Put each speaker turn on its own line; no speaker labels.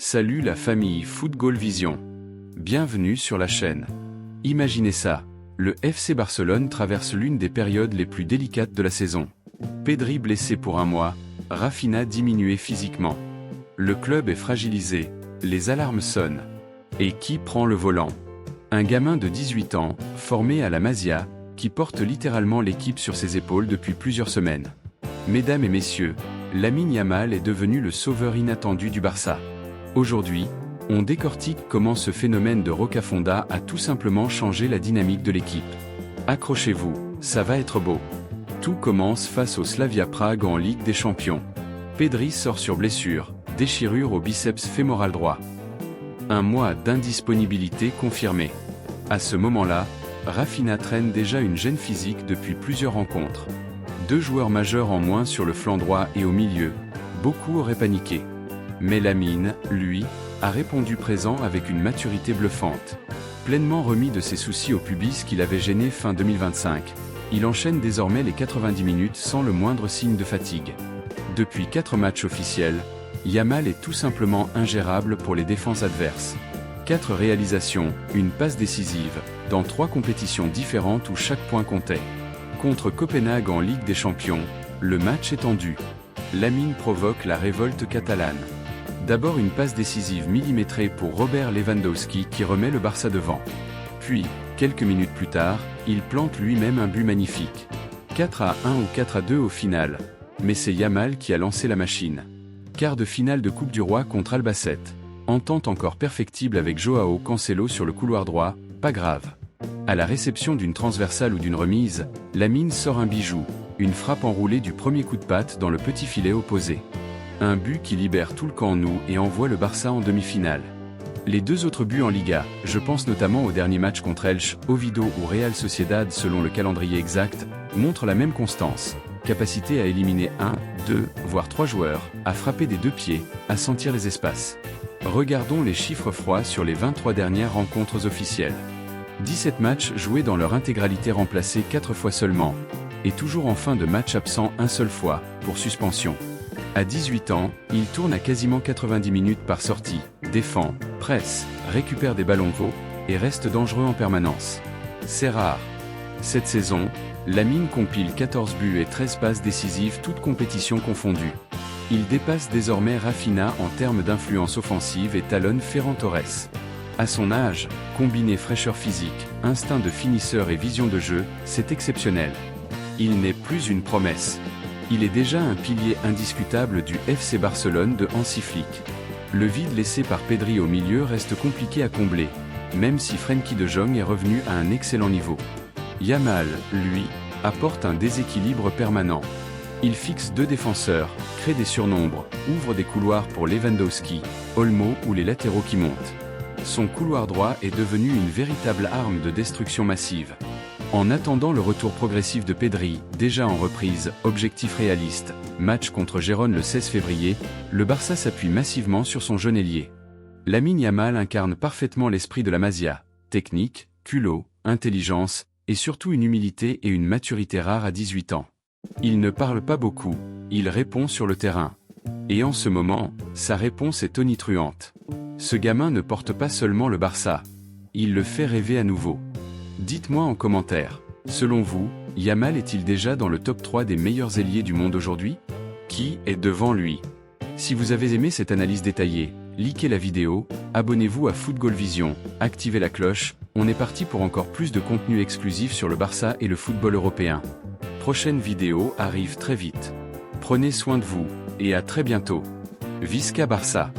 Salut la famille Football Vision. Bienvenue sur la chaîne. Imaginez ça, le FC Barcelone traverse l'une des périodes les plus délicates de la saison. Pedri blessé pour un mois, Raphinha diminué physiquement. Le club est fragilisé, les alarmes sonnent. Et qui prend le volant? Un gamin de 18 ans, formé à la Masia, qui porte littéralement l'équipe sur ses épaules depuis plusieurs semaines. Mesdames et messieurs, Lamine Yamal est devenu le sauveur inattendu du Barça. Aujourd'hui, on décortique comment ce phénomène de Rocafonda a tout simplement changé la dynamique de l'équipe. Accrochez-vous, ça va être beau. Tout commence face au Slavia Prague en Ligue des Champions. Pedri sort sur blessure, déchirure au biceps fémoral droit. Un mois d'indisponibilité confirmé. À ce moment-là, Raphinha traîne déjà une gêne physique depuis plusieurs rencontres. 2 joueurs majeurs en moins sur le flanc droit et au milieu, beaucoup auraient paniqué. Mais Lamine, lui, a répondu présent avec une maturité bluffante. Pleinement remis de ses soucis au pubis qui l'avait gêné fin 2025, il enchaîne désormais les 90 minutes sans le moindre signe de fatigue. Depuis 4 matchs officiels, Yamal est tout simplement ingérable pour les défenses adverses. 4 réalisations, une passe décisive, dans 3 compétitions différentes où chaque point comptait. Contre Copenhague en Ligue des Champions, le match est tendu. Lamine provoque la révolte catalane. D'abord une passe décisive millimétrée pour Robert Lewandowski qui remet le Barça devant. Puis, quelques minutes plus tard, il plante lui-même un but magnifique. 4-1 ou 4-2 au final. Mais c'est Yamal qui a lancé la machine. Quart de finale de Coupe du Roi contre Albacete. Entente encore perfectible avec Joao Cancelo sur le couloir droit, pas grave. À la réception d'une transversale ou d'une remise, Lamine sort un bijou, une frappe enroulée du premier coup de patte dans le petit filet opposé. Un but qui libère tout le camp nou et envoie le Barça en demi-finale. Les 2 autres buts en Liga, je pense notamment au dernier match contre Elche, Oviedo ou Real Sociedad selon le calendrier exact, montrent la même constance. Capacité à éliminer 1, 2, voire 3 joueurs, à frapper des 2 pieds, à sentir les espaces. Regardons les chiffres froids sur les 23 dernières rencontres officielles. 17 matchs joués dans leur intégralité remplacés 4 fois seulement. Et toujours en fin de match absent un seul fois, pour suspension. À 18 ans, il tourne à quasiment 90 minutes par sortie, défend, presse, récupère des ballons hauts, et reste dangereux en permanence. C'est rare. Cette saison, Lamine compile 14 buts et 13 passes décisives toutes compétitions confondues. Il dépasse désormais Raphinha en termes d'influence offensive et talonne Ferran Torres. À son âge, combiner fraîcheur physique, instinct de finisseur et vision de jeu, c'est exceptionnel. Il n'est plus une promesse. Il est déjà un pilier indiscutable du FC Barcelone de Hansi Flick. Le vide laissé par Pedri au milieu reste compliqué à combler, même si Frenkie de Jong est revenu à un excellent niveau. Yamal, lui, apporte un déséquilibre permanent. Il fixe 2 défenseurs, crée des surnombres, ouvre des couloirs pour Lewandowski, Olmo ou les latéraux qui montent. Son couloir droit est devenu une véritable arme de destruction massive. En attendant le retour progressif de Pedri, déjà en reprise, objectif réaliste, match contre Gérone le 16 février, le Barça s'appuie massivement sur son jeune ailier. Lamine Yamal incarne parfaitement l'esprit de la Masia, technique, culot, intelligence, et surtout une humilité et une maturité rares à 18 ans. Il ne parle pas beaucoup, il répond sur le terrain. Et en ce moment, sa réponse est tonitruante. Ce gamin ne porte pas seulement le Barça. Il le fait rêver à nouveau. Dites-moi en commentaire, selon vous, Yamal est-il déjà dans le top 3 des meilleurs ailiers du monde aujourd'hui? Qui est devant lui? Si vous avez aimé cette analyse détaillée, likez la vidéo, abonnez-vous à Football Vision, activez la cloche, on est parti pour encore plus de contenu exclusif sur le Barça et le football européen. Prochaine vidéo arrive très vite. Prenez soin de vous, et à très bientôt. Visca Barça!